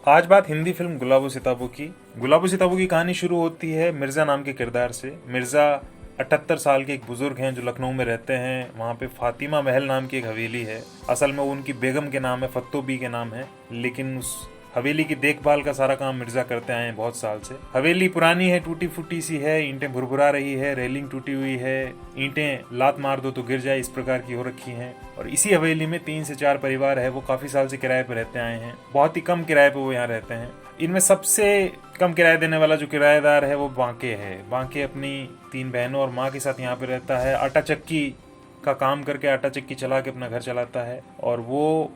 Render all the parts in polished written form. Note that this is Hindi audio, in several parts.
आज बात हिंदी फिल्म गुलाबो सिताबो की। गुलाबो सिताबो की कहानी शुरू होती है मिर्ज़ा नाम के किरदार से। मिर्ज़ा 78 साल के एक बुजुर्ग हैं जो लखनऊ में रहते हैं। वहाँ पे फातिमा महल नाम की एक हवेली है। असल में वो उनकी बेगम के नाम है, फत्तो बी के नाम है, लेकिन उस हवेली की देखभाल का सारा काम मिर्ज़ा करते आए हैं बहुत साल से। हवेली पुरानी है, टूटी फूटी सी है, ईंटें भुरभुरा रही है, रेलिंग टूटी हुई है, ईंटें लात मार दो तो गिर जाए, इस प्रकार की हो रखी हैं। और इसी हवेली में 3 से 4 परिवार है, वो काफ़ी साल से किराए पर रहते आए हैं। बहुत ही कम किराए पर वो यहाँ रहते हैं। इनमें सबसे कम किराया देने वाला जो किराएदार है वो बांके है। बांके अपनी 3 बहनों और माँ के साथ यहाँ पे रहता है। आटा चक्की का काम करके आटा चक्की चला के अपना घर चलाता है। और वो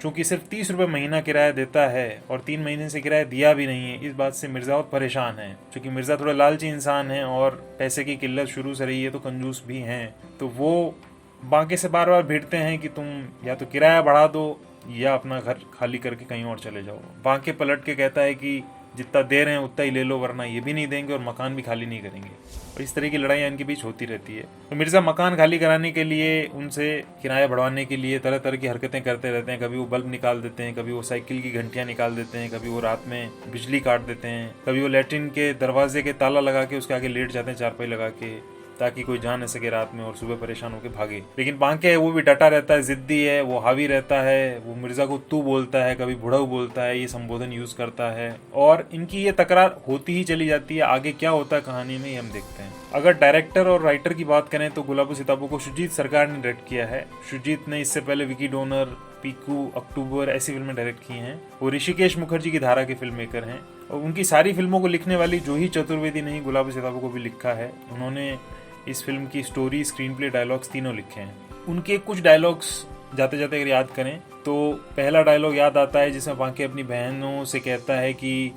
चूंकि सिर्फ 30 रुपये महीना किराया देता है और 3 महीने से किराया दिया भी नहीं है, इस बात से मिर्ज़ा बहुत परेशान है। चूंकि मिर्ज़ा थोड़ा लालची इंसान है और पैसे की किल्लत शुरू से रही है, तो कंजूस भी हैं। तो वो बांके से बार बार भिड़ते हैं कि तुम या तो किराया बढ़ा दो या अपना घर खाली करके कहीं और चले जाओ। बांके पलट के कहता है कि जितना दे रहे हैं उतना ही ले लो, वरना ये भी नहीं देंगे और मकान भी खाली नहीं करेंगे। और इस तरह की लड़ाइयाँ इनके बीच होती रहती है। तो मिर्ज़ा मकान खाली कराने के लिए, उनसे किराया बढ़वाने के लिए तरह तरह की हरकतें करते रहते हैं। कभी वो बल्ब निकाल देते हैं, कभी वो साइकिल की घंटियाँ निकाल देते हैं, कभी वो रात में बिजली काट देते हैं, कभी वो लैट्रिन के दरवाजे के ताला लगा के उसके आगे लेट जाते हैं चारपाई लगा के, ताकि कोई जा न सके रात में और सुबह परेशान होकर भागे। लेकिन बांके है वो भी डटा रहता है, जिद्दी है, वो हावी रहता है। वो मिर्ज़ा को तू बोलता है, कभी बुढ़ऊ बोलता है, ये संबोधन यूज करता है। और इनकी ये तकरार होती ही चली जाती है। आगे क्या होता है कहानी में ये हम देखते हैं। अगर डायरेक्टर और राइटर की बात करें तो गुलाबो सिताबो को शुजीत सरकार ने डायरेक्ट किया है। शुजीत ने इससे पहले विकी डोनर, पीकू, अक्टूबर ऐसी फिल्में डायरेक्ट की हैं। वो ऋषिकेश मुखर्जी की धारा के फिल्म मेकर हैं और उनकी सारी फिल्मों को लिखने वाली जूही चतुर्वेदी ने ही गुलाबो सिताबो को भी लिखा है। उन्होंने इस फिल्म की स्टोरी, स्क्रीन प्ले, डायलॉग्स तीनों लिखे हैं। उनके कुछ डायलॉग्स जाते जाते अगर याद करें तो पहला डायलॉग याद आता है जिसमें बांके अपनी बहनों से कहता है कि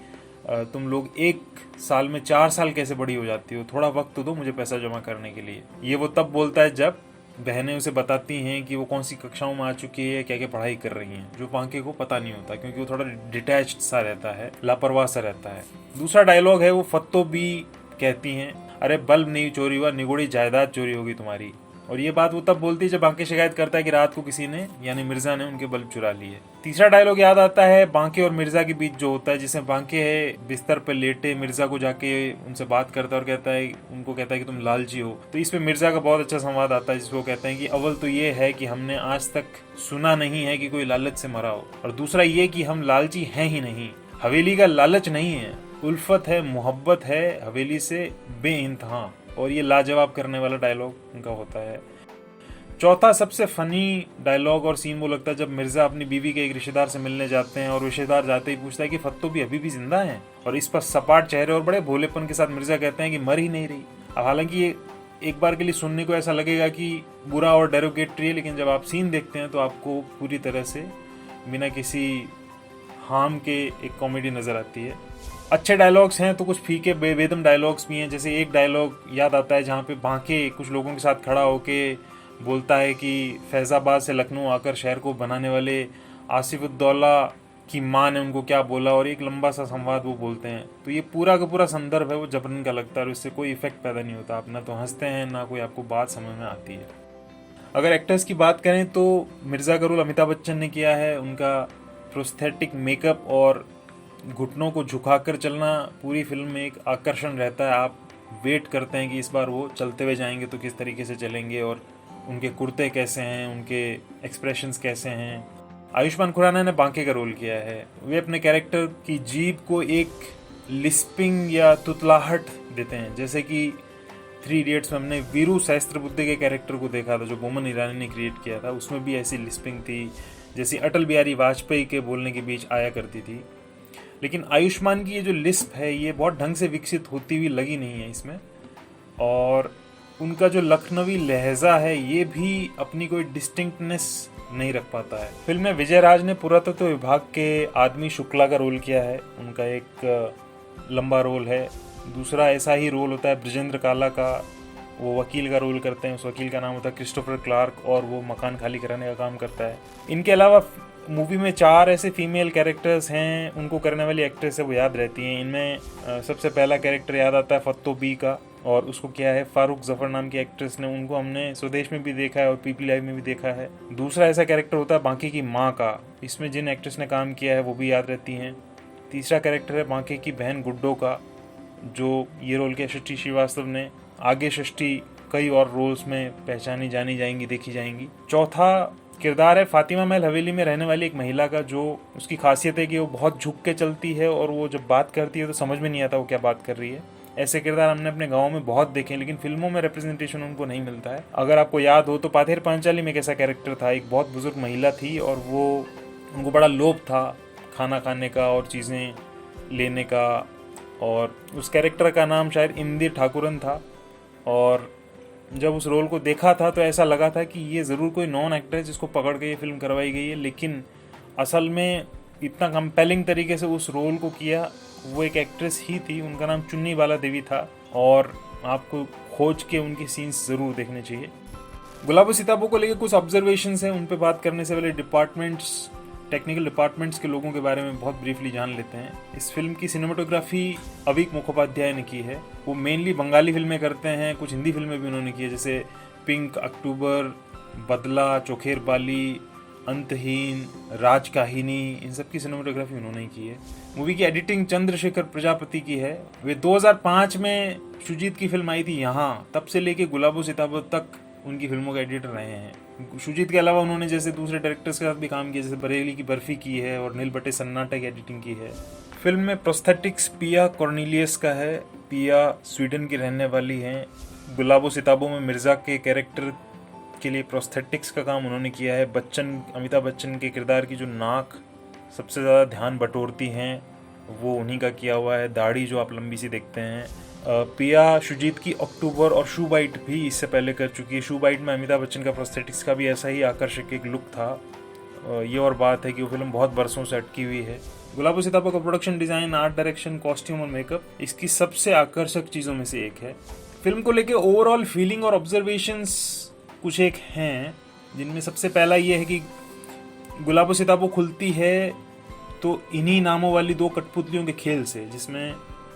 तुम लोग 1 साल में 4 साल कैसे बड़ी हो जाती हो, थोड़ा वक्त तो दो मुझे पैसा जमा करने के लिए। ये वो तब बोलता है जब बहनें उसे बताती हैं कि वो कौन सी कक्षाओं में आ चुकी है, क्या क्या पढ़ाई कर रही हैं, जो बांके को पता नहीं होता क्योंकि वो थोड़ा डिटैच्ड सा रहता है, लापरवाह सा रहता है। दूसरा डायलॉग है वो फत्तो भी कहती हैं, अरे बल्ब नहीं चोरी हुआ, निगोड़ी जायदाद चोरी होगी तुम्हारी। और ये बात वो तब बोलती है जब बांके शिकायत करता है कि रात को किसी ने यानी मिर्ज़ा ने उनके बल्ब चुरा लिए। तीसरा डायलॉग याद आता है बांके और मिर्ज़ा के बीच जो होता है, जिसमें बांके है बिस्तर पर लेटे, मिर्ज़ा को जाके उनसे बात करता है और कहता है, उनको कहता है कि तुम लालची हो। तो इसमें मिर्ज़ा का बहुत अच्छा संवाद आता है जिसको कहते हैं कि अव्वल तो ये है कि हमने आज तक सुना नहीं है कि कोई लालच से मरा हो, और दूसरा ये कि हम लालची हैं ही नहीं। हवेली का लालच नहीं है, उल्फत है, मोहब्बत है हवेली से बेइंतहा। और ये लाजवाब करने वाला डायलॉग उनका होता है। चौथा सबसे फनी डायलॉग और सीन वो लगता है जब मिर्ज़ा अपनी बीवी के एक रिश्तेदार से मिलने जाते हैं और रिश्तेदार जाते ही पूछता है कि फत्तो भी अभी भी जिंदा हैं, और इस पर सपाट चेहरे और बड़े भोलेपन के साथ मिर्ज़ा कहते हैं कि मर ही नहीं रही। अब हालांकि ये एक बार के लिए सुनने को ऐसा लगेगा कि बुरा और डेरोगेटरी है, लेकिन जब आप सीन देखते हैं तो आपको पूरी तरह से बिना किसी हार्म के एक कॉमेडी नज़र आती है। अच्छे डायलॉग्स हैं तो कुछ फीके बेबेदम डायलॉग्स भी हैं। जैसे एक डायलॉग याद आता है जहाँ पे बांके कुछ लोगों के साथ खड़ा होके बोलता है कि फैज़ाबाद से लखनऊ आकर शहर को बनाने वाले आसिफुद्दौला की माँ ने उनको क्या बोला, और एक लंबा सा संवाद वो बोलते हैं। तो ये पूरा का पूरा संदर्भ है वो जबरन का लगता है और इससे कोई इफेक्ट पैदा नहीं होता। आप ना तो हंसते हैं ना कोई आपको बात समझ में आती है। अगर एक्टर्स की बात करें तो मिर्ज़ा का रोल अमिताभ बच्चन ने किया है। उनका प्रोस्थेटिक मेकअप और घुटनों को झुकाकर चलना पूरी फिल्म में एक आकर्षण रहता है। आप वेट करते हैं कि इस बार वो चलते हुए जाएंगे तो किस तरीके से चलेंगे, और उनके कुर्ते कैसे हैं, उनके एक्सप्रेशंस कैसे हैं। आयुष्मान खुराना ने बांके का रोल किया है। वे अपने कैरेक्टर की जीभ को एक लिस्पिंग या तुतलाहट देते हैं, जैसे कि 3 इडियट्स में हमने वीरू सहस्त्रबुद्धे के कैरेक्टर को देखा था जो बोमन ईरानी ने क्रिएट किया था। उसमें भी ऐसी लिस्पिंग थी जैसी अटल बिहारी वाजपेयी के बोलने के बीच आया करती थी। लेकिन आयुष्मान की ये जो लिस्प है ये बहुत ढंग से विकसित होती हुई लगी नहीं है इसमें, और उनका जो लखनवी लहजा है ये भी अपनी कोई डिस्टिंक्टनेस नहीं रख पाता है। फिल्म में विजय राज ने पुरातत्व विभाग के आदमी शुक्ला का रोल किया है। उनका एक लंबा रोल है। दूसरा ऐसा ही रोल होता है ब्रजेंद्र काला का, वो वकील का रोल करते हैं। उस वकील का नाम होता है क्रिस्टोफर क्लार्क और वो मकान खाली कराने का काम करता है। इनके अलावा मूवी में 4 ऐसे फीमेल कैरेक्टर्स हैं, उनको करने वाली एक्ट्रेस है वो याद रहती हैं। इनमें सबसे पहला कैरेक्टर याद आता है फत्तो बी का, और उसको किया है फारूक जफर नाम की एक्ट्रेस ने। उनको हमने स्वदेश में भी देखा है और पीपी लाइव में भी देखा है। दूसरा ऐसा कैरेक्टर होता है बांके की माँ का। इसमें जिन एक्ट्रेस ने काम किया है वो भी याद रहती हैं। तीसरा कैरेक्टर है बांके की बहन गुड्डो का, जो ये रोल किया षष्ठी श्रीवास्तव ने। आगे षष्ठी कई और रोल्स में पहचानी जानी जाएंगी, देखी जाएंगी। चौथा किरदार है फातिमा महल हवेली में रहने वाली एक महिला का, जो उसकी खासियत है कि वो बहुत झुक के चलती है और वो जब बात करती है तो समझ में नहीं आता वो क्या बात कर रही है। ऐसे किरदार हमने अपने गाँव में बहुत देखे, लेकिन फिल्मों में रिप्रेजेंटेशन उनको नहीं मिलता है। अगर आपको याद हो तो पाथेर पांचाली में एक ऐसा कैरेक्टर था, एक बहुत बुजुर्ग महिला थी और वो उनको बड़ा लोभ था खाना खाने का और चीज़ें लेने का, और उस कैरेक्टर का नाम शायद इंदिर ठाकुरन था। और जब उस रोल को देखा था तो ऐसा लगा था कि ये ज़रूर कोई नॉन एक्टर है जिसको पकड़ के ये फिल्म करवाई गई है, लेकिन असल में इतना कंपेलिंग तरीके से उस रोल को किया वो एक एक्ट्रेस ही थी। उनका नाम चुन्नी बाला देवी था और आपको खोज के उनके सीन्स ज़रूर देखने चाहिए। गुलाबो सिताबो को लेकर कुछ ऑब्जर्वेशंस हैं, उन पे बात करने से पहले टेक्निकल डिपार्टमेंट्स के लोगों के बारे में बहुत ब्रीफली जान लेते हैं। इस फिल्म की सिनेमाटोग्राफी अवीक मुखोपाध्याय ने की है। वो मेनली बंगाली फिल्में करते हैं, कुछ हिंदी फिल्में भी उन्होंने की है, जैसे पिंक, अक्टूबर, बदला, चोखेर बाली, अंतहीन, राज काहिनी, इन सब की सिनेमाटोग्राफी उन्होंने की है। मूवी की एडिटिंग चंद्रशेखर प्रजापति की है। वे 2005 में शुजीत की फिल्म आई थी यहाँ, तब से लेके गुलाबो सिताबो तक उनकी फिल्मों के एडिटर रहे हैं। शुजीत के अलावा उन्होंने जैसे दूसरे डायरेक्टर्स के साथ भी काम किया, जैसे बरेली की बर्फी की है और नील बटे सन्नाटा की एडिटिंग की है। फिल्म में प्रोस्थेटिक्स पिया कॉर्नेलियस का है। पिया स्वीडन की रहने वाली हैं। गुलाबो सिताबो में मिर्ज़ा के कैरेक्टर के लिए प्रोस्थेटिक्स का काम उन्होंने किया है। अमिताभ बच्चन के किरदार की जो नाक सबसे ज़्यादा ध्यान बटोरती हैं वो उन्हीं का किया हुआ है। दाढ़ी जो आप लंबी सी देखते हैं। पिया शुजीत की अक्टूबर और शू बाइट भी इससे पहले कर चुकी है। शू बाइट में अमिताभ बच्चन का प्रोस्थेटिक्स का भी ऐसा ही आकर्षक एक लुक था। ये और बात है कि वो फिल्म बहुत बरसों से अटकी हुई है। गुलाबो सिताबो का production design, art direction, costume और मेकअप इसकी सबसे आकर्षक चीज़ों में से एक है। फिल्म को लेके ओवरऑल फीलिंग और ऑब्जर्वेशंस कुछ एक हैं, जिनमें सबसे पहला ये है कि गुलाबो सिताबो खुलती है तो इन्हीं नामों वाली दो कठपुतलियों के खेल से, जिसमें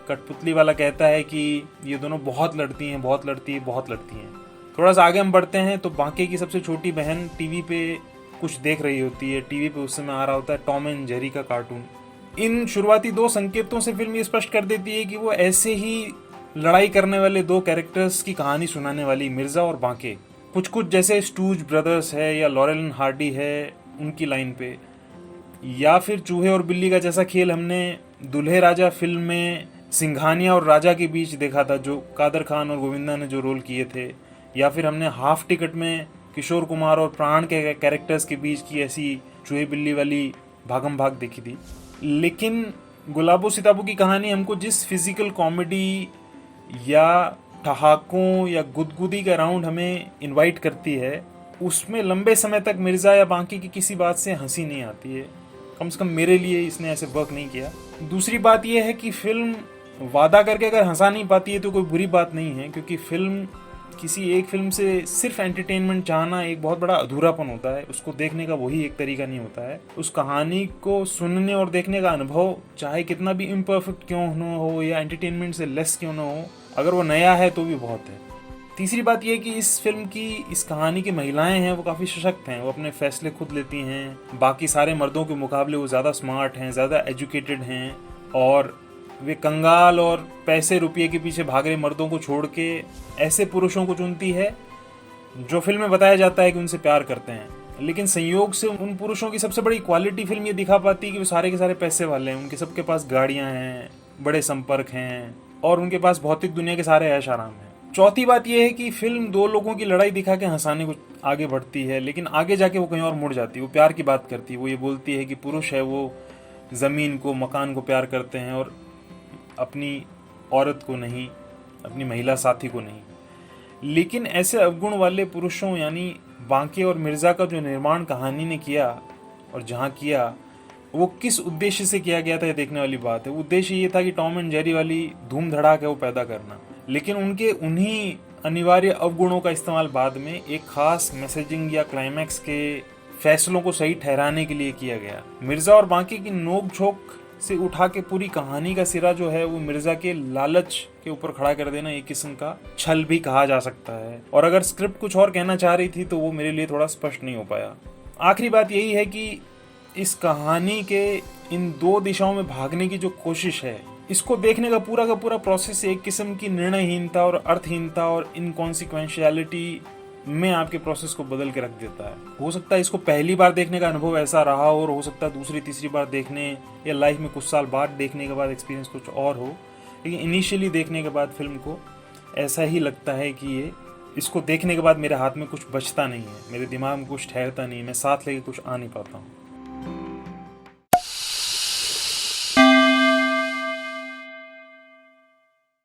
कठपुतली वाला कहता है कि ये दोनों बहुत लड़ती हैं, बहुत लड़ती है, बहुत लड़ती हैं। थोड़ा सा आगे हम बढ़ते हैं तो बांके की सबसे छोटी बहन टीवी पे कुछ देख रही होती है। टीवी पे उस समय आ रहा होता है टॉम एंड जेरी का कार्टून। इन शुरुआती दो संकेतों से फिल्म ये स्पष्ट कर देती है कि वो ऐसे ही लड़ाई करने वाले दो कैरेक्टर्स की कहानी सुनाने वाली, मिर्ज़ा और बांके। कुछ जैसे स्टूज ब्रदर्स है या लॉरेल एंड हार्डी है उनकी लाइन पे, या फिर चूहे और बिल्ली का जैसा खेल हमने दुल्हे राजा फिल्म में सिंघानिया और राजा के बीच देखा था, जो कादर खान और गोविंदा ने जो रोल किए थे, या फिर हमने हाफ टिकट में किशोर कुमार और प्राण के कैरेक्टर्स के बीच की ऐसी चूहे बिल्ली वाली भागम भाग देखी थी। लेकिन गुलाबो सिताबो की कहानी हमको जिस फिजिकल कॉमेडी या ठहाकों या गुदगुदी के राउंड हमें इनवाइट करती है, उसमें लंबे समय तक मिर्ज़ा या बांके की किसी बात से हंसी नहीं आती है। कम से कम मेरे लिए इसने ऐसे वर्क नहीं किया। दूसरी बात यह है कि फिल्म वादा करके अगर हंसा नहीं पाती है तो कोई बुरी बात नहीं है, क्योंकि किसी एक फिल्म से सिर्फ एंटरटेनमेंट चाहना एक बहुत बड़ा अधूरापन होता है। उसको देखने का वही एक तरीका नहीं होता है। उस कहानी को सुनने और देखने का अनुभव चाहे कितना भी इम्परफेक्ट क्यों न हो या एंटरटेनमेंट से लेस क्यों न हो, अगर वो नया है तो भी बहुत है। तीसरी बात यह है कि इस फिल्म की, इस कहानी की महिलाएं हैं वो काफ़ी सशक्त हैं, वो अपने फैसले खुद लेती हैं। बाकी सारे मर्दों के मुकाबले वो ज़्यादा स्मार्ट हैं, ज़्यादा एजुकेटेड हैं, और वे कंगाल और पैसे रुपये के पीछे भाग रहे मर्दों को छोड़ के ऐसे पुरुषों को चुनती है जो फिल्म में बताया जाता है कि उनसे प्यार करते हैं। लेकिन संयोग से उन पुरुषों की सबसे बड़ी क्वालिटी फिल्म ये दिखा पाती है कि वो सारे के सारे पैसे वाले हैं, उनके सबके पास गाड़ियाँ हैं, बड़े संपर्क हैं और उनके पास भौतिक दुनिया के सारे ऐश आराम हैं। चौथी बात यह है कि फिल्म दो लोगों की लड़ाई दिखा के हंसाने को आगे बढ़ती है, लेकिन आगे जाके वो कहीं और मुड़ जाती है। वो प्यार की बात करती है। वो ये बोलती है कि पुरुष है वो ज़मीन को, मकान को प्यार करते हैं और अपनी औरत को नहीं, अपनी महिला साथी को नहीं। लेकिन ऐसे अवगुण वाले पुरुषों यानी बांके और मिर्ज़ा का जो निर्माण कहानी ने किया और जहाँ किया, वो किस उद्देश्य से किया गया था ये देखने वाली बात है। उद्देश्य ये था कि टॉम एंड जेरी वाली धूम धड़ाक है वो पैदा करना, लेकिन उनके उन्हीं अनिवार्य अवगुणों का इस्तेमाल बाद में एक खास मैसेजिंग या क्लाइमैक्स के फैसलों को सही ठहराने के लिए किया गया। मिर्ज़ा और बांके की नोक झोंक से उठा के पूरी कहानी का सिरा जो है वो मिर्ज़ा के लालच के ऊपर खड़ा कर देना एक किस्म का छल भी कहा जा सकता है। और अगर स्क्रिप्ट कुछ और कहना चाह रही थी तो वो मेरे लिए थोड़ा स्पष्ट नहीं हो पाया। आखिरी बात यही है कि इस कहानी के इन दो दिशाओं में भागने की जो कोशिश है, इसको देखने का पूरा प्रोसेस एक किस्म की निर्णयहीनता और अर्थहीनता और इनकॉन्सिक्वेंशियलिटी में आपके प्रोसेस को बदल के रख देता है। हो सकता है इसको पहली बार देखने का अनुभव ऐसा रहा और हो सकता है दूसरी तीसरी बार देखने या लाइफ में कुछ साल बाद देखने के बाद एक्सपीरियंस कुछ और हो, लेकिन इनिशियली देखने के बाद फिल्म को ऐसा ही लगता है कि ये इसको देखने के बाद मेरे हाथ में कुछ बचता नहीं है, मेरे दिमाग में कुछ ठहरता नहीं है, मैं साथ लेके कुछ आ नहीं पाता हूँ।